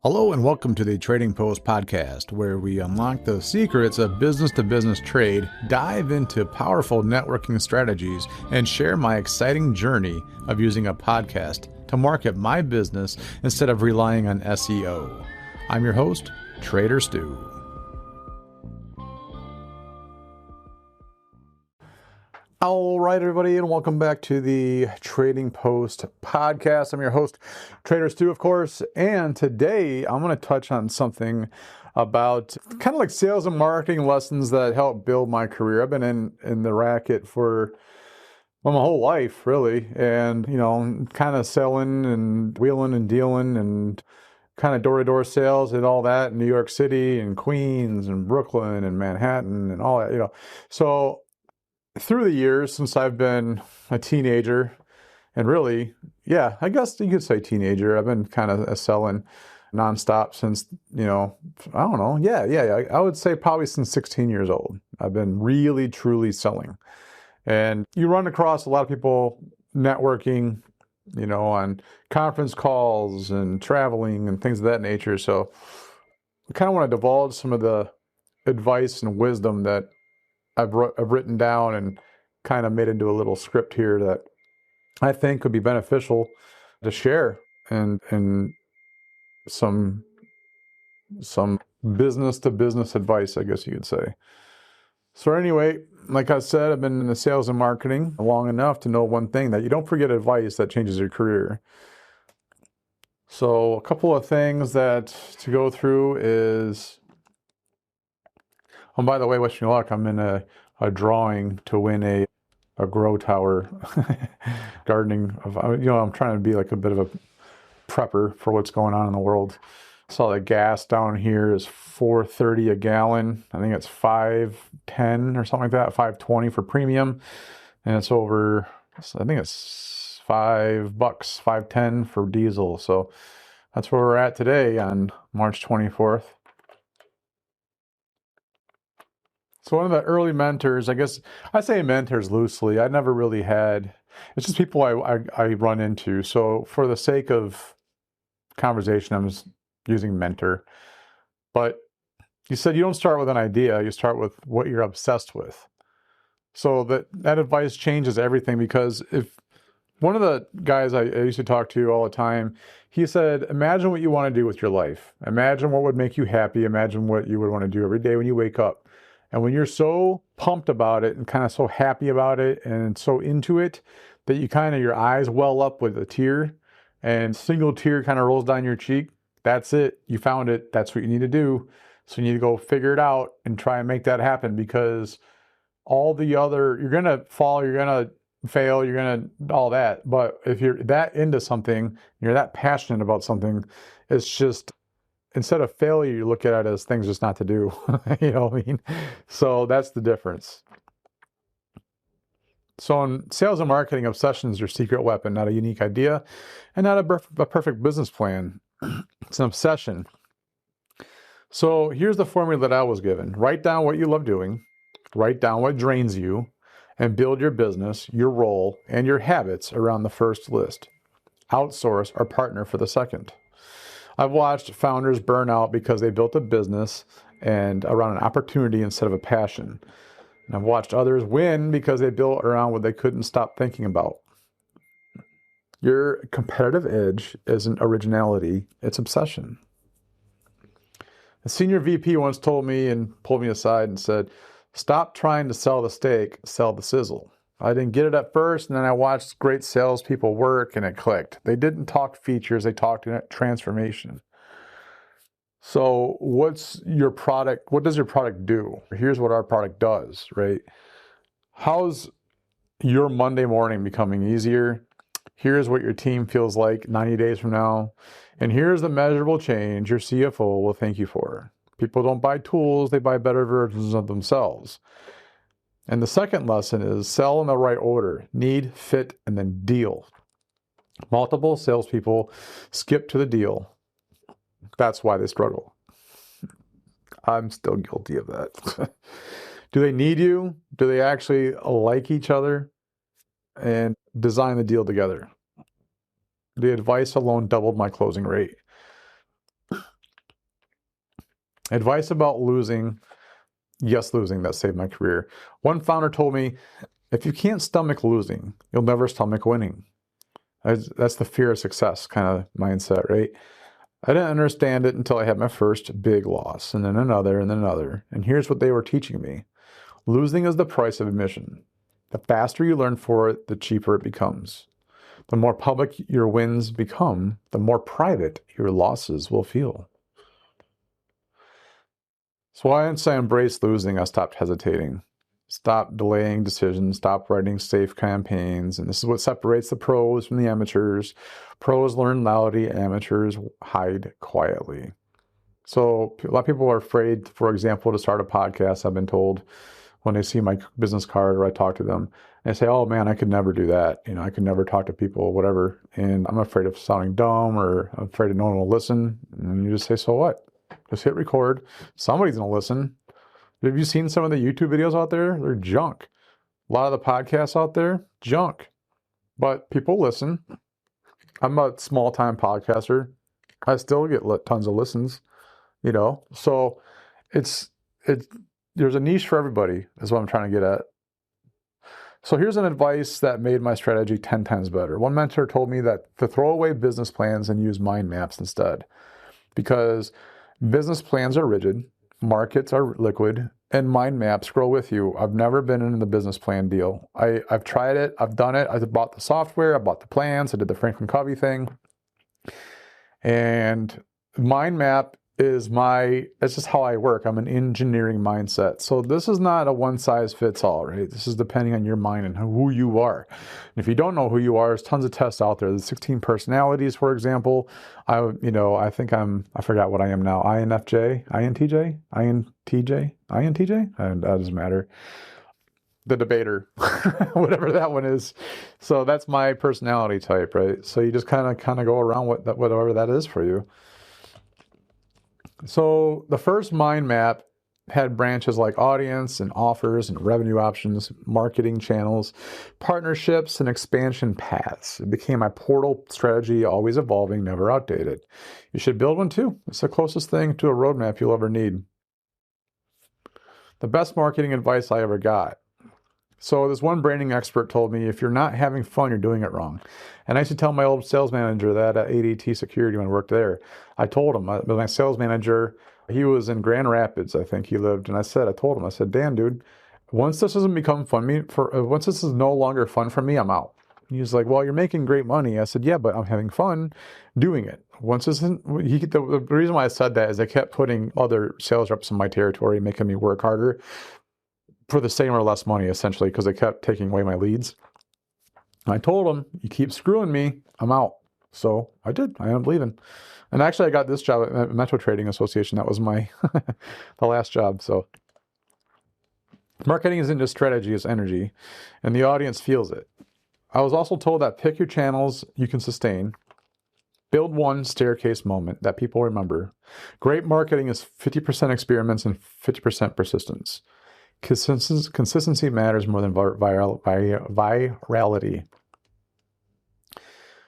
Hello and welcome to the Trading Post podcast, where we unlock the secrets of business-to-business trade, dive into powerful networking strategies, and share my exciting journey of using a podcast to market my business instead of relying on SEO. I'm your host, Trader Stu. All right, everybody, and welcome back to the Trading Post podcast. I'm your host, Trader Stu, of course, and today I'm going to touch on something about kind of like sales and marketing lessons that help build my career. I've been in the racket for my whole life, really, and, kind of selling and wheeling and dealing and kind of door-to-door sales and all that in New York City and Queens and Brooklyn and Manhattan and all that, So through the years since I've been a teenager, and really, I guess you could say teenager, I've been kind of selling nonstop since, I don't know. I would say probably since 16 years old. I've been really, truly selling. And you run across a lot of people networking, on conference calls and traveling and things of that nature. So I kind of want to divulge some of the advice and wisdom that I've written down and kind of made into a little script here that I think could be beneficial to share and some business to business advice, I guess you could say. So anyway, like I said, I've been in the sales and marketing long enough to know one thing, that you don't forget advice that changes your career. So a couple of things that to go through is, by the way, wish me luck. I'm in a drawing to win a grow tower gardening. I'm trying to be like a bit of a prepper for what's going on in the world. I saw the gas down here is $4.30 a gallon. I think it's $5.10 or something like that, $5.20 for premium. And it's over, I think it's $5, $5.10 for diesel. So that's where we're at today on March 24th. So one of the early mentors, I guess I say mentors loosely, I never really had, it's just people I run into. So for the sake of conversation, I'm just using mentor. But you said you don't start with an idea, you start with what you're obsessed with. So that advice changes everything, because if one of the guys I used to talk to all the time, he said, imagine what you want to do with your life. Imagine what would make you happy. Imagine what you would want to do every day when you wake up. And when you're so pumped about it and kind of so happy about it and so into it that you kind of, your eyes well up with a tear and single tear kind of rolls down your cheek, that's it. You found it. That's what you need to do. So you need to go figure it out and try and make that happen, because all the other, you're going to fall, you're going to fail, you're going to all that. But if you're that into something, you're that passionate about something, it's just, instead of failure, you look at it as things just not to do. You know what I mean? So that's the difference. So in sales and marketing, obsession is your secret weapon, not a unique idea and not a perfect business plan. It's an obsession. So here's the formula that I was given. Write down what you love doing, write down what drains you, and build your business, your role, and your habits around the first list. Outsource or partner for the second. I've watched founders burn out because they built a business and around an opportunity instead of a passion. And I've watched others win because they built around what they couldn't stop thinking about. Your competitive edge isn't originality, it's obsession. A senior VP once told me and pulled me aside and said, stop trying to sell the steak, sell the sizzle. I didn't get it at first, and then I watched great salespeople work, and it clicked. They didn't talk features, they talked transformation. So what's your product? What does your product do? Here's what our product does, right? How's your Monday morning becoming easier? Here's what your team feels like 90 days from now. And here's the measurable change your CFO will thank you for. People don't buy tools, they buy better versions of themselves. And the second lesson is sell in the right order: need, fit, and then deal. Multiple salespeople skip to the deal. That's why they struggle. I'm still guilty of that. Do they need you? Do they actually like each other and design the deal together? The advice alone doubled my closing rate. Advice about losing. Yes, losing. That saved my career. One founder told me, if you can't stomach losing, you'll never stomach winning. That's the fear of success kind of mindset, right? I didn't understand it until I had my first big loss, and then another, and then another. And here's what they were teaching me. Losing is the price of admission. The faster you learn for it, the cheaper it becomes. The more public your wins become, the more private your losses will feel. So once I embraced losing, I stopped hesitating. Stop delaying decisions, stop writing safe campaigns. And this is what separates the pros from the amateurs. Pros learn loudly, amateurs hide quietly. So a lot of people are afraid, for example, to start a podcast, I've been told, when they see my business card or I talk to them. And they say, oh man, I could never do that. I could never talk to people, whatever. And I'm afraid of sounding dumb, or I'm afraid that no one will listen. And you just say, so what? Just hit record. Somebody's going to listen. Have you seen some of the YouTube videos out there? They're junk. A lot of the podcasts out there, junk. But people listen. I'm a small-time podcaster. I still get tons of listens, So there's a niche for everybody, is what I'm trying to get at. So here's an advice that made my strategy 10 times better. One mentor told me that to throw away business plans and use mind maps instead. Because business plans are rigid, markets are liquid, and mind maps grow with you. I've never been in the business plan deal. I've tried it, I've done it, I bought the software, I bought the plans, I did the Franklin Covey thing. And mind map that's just how I work. I'm an engineering mindset. So this is not a one size fits all, right? This is depending on your mind and who you are. And if you don't know who you are, there's tons of tests out there. There's 16 personalities, for example. I forgot what I am now. INFJ, INTJ, INTJ, INTJ? And that doesn't matter. The debater, whatever that one is. So that's my personality type, right? So you just kind of go around whatever that is for you. So the first mind map had branches like audience and offers and revenue options, marketing channels, partnerships, and expansion paths. It became my portal strategy, always evolving, never outdated. You should build one too. It's the closest thing to a roadmap you'll ever need. The best marketing advice I ever got. So this one branding expert told me, if you're not having fun, you're doing it wrong. And I used to tell my old sales manager that at ADT Security when I worked there. I told him, my sales manager, he was in Grand Rapids, I think he lived. And I told him, Dan, dude, once this doesn't become once this is no longer fun for me, I'm out. He was like, well, you're making great money. I said, yeah, but I'm having fun doing it. The reason why I said that is I kept putting other sales reps in my territory, making me work harder for the same or less money, essentially, because they kept taking away my leads. And I told them, you keep screwing me, I'm out. So I did. I ended up leaving. And actually, I got this job at Metro Trading Association. That was my the last job. So marketing isn't just strategy, it's energy. And the audience feels it. I was also told that pick your channels you can sustain. Build one staircase moment that people remember. Great marketing is 50% experiments and 50% persistence. Consistency matters more than virality.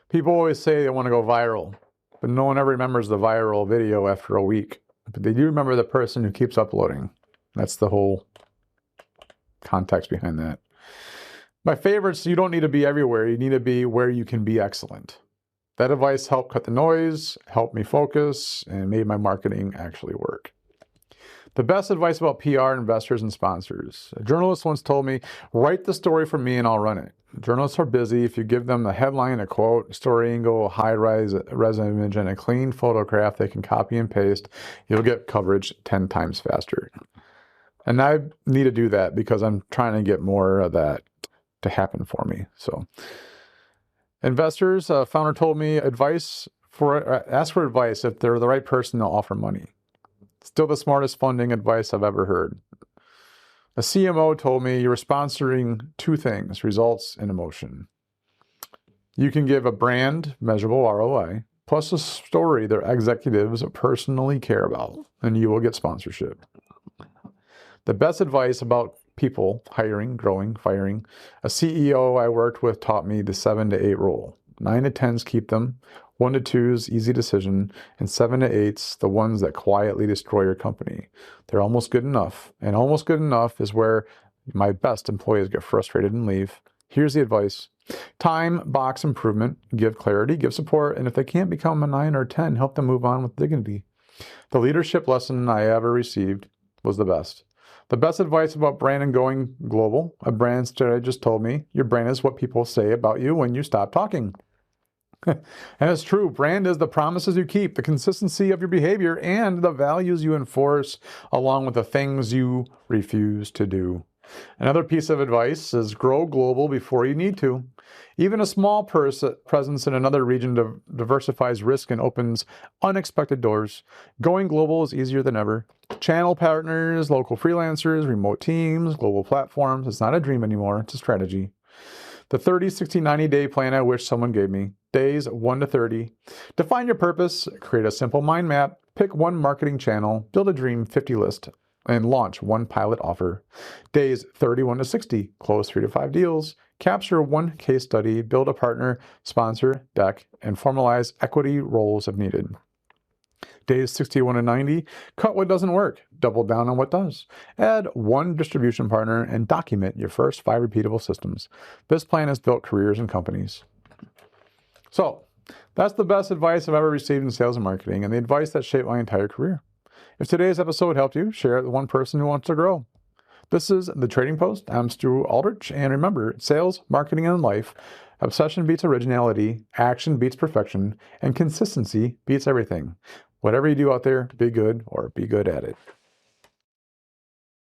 People always say they want to go viral, but no one ever remembers the viral video after a week. But they do remember the person who keeps uploading. That's the whole context behind that. My favorites, you don't need to be everywhere. You need to be where you can be excellent. That advice helped cut the noise, helped me focus, and made my marketing actually work. The best advice about PR, investors, and sponsors. A journalist once told me, write the story for me and I'll run it. Journalists are busy. If you give them the headline, a quote, a story angle, a high-res image, and a clean photograph they can copy and paste, you'll get coverage 10 times faster. And I need to do that because I'm trying to get more of that to happen for me. So, investors, a founder told me, ask for advice. If they're the right person, they'll offer money. Still the smartest funding advice I've ever heard. A CMO told me, you're sponsoring two things, results and emotion. You can give a brand measurable ROI, plus a story their executives personally care about, and you will get sponsorship. The best advice about people, hiring, growing, firing. A CEO I worked with taught me the 7 to 8 rule. 9 to 10s keep them, 1 to 2's easy decision, and 7 to 8's the ones that quietly destroy your company. They're almost good enough, and almost good enough is where my best employees get frustrated and leave. Here's the advice. Time box improvement, give clarity, give support, and if they can't become a 9 or 10, help them move on with dignity. The leadership lesson I ever received was the best. The best advice about brand and going global, a brand strategist told me, your brand is what people say about you when you stop talking. And it's true. Brand is the promises you keep, the consistency of your behavior, and the values you enforce, along with the things you refuse to do. Another piece of advice is grow global before you need to. Even a small presence in another region diversifies risk and opens unexpected doors. Going global is easier than ever. Channel partners, local freelancers, remote teams, global platforms. It's not a dream anymore. It's a strategy. The 30, 60, 90-day plan I wish someone gave me. Days 1 to 30. Define your purpose, create a simple mind map, pick one marketing channel, build a dream 50 list, and launch one pilot offer. Days 31 to 60. Close 3 to 5 deals, capture one case study, build a partner, sponsor, deck, and formalize equity roles if needed. Days 61 to 90, cut what doesn't work, double down on what does. Add one distribution partner and document your first 5 repeatable systems. This plan has built careers and companies. So, that's the best advice I've ever received in sales and marketing, and the advice that shaped my entire career. If today's episode helped you, share it with one person who wants to grow. This is The Trading Post. I'm Stu Aldrich, and remember, sales, marketing, and life, obsession beats originality, action beats perfection, and consistency beats everything. Whatever you do out there, be good or be good at it.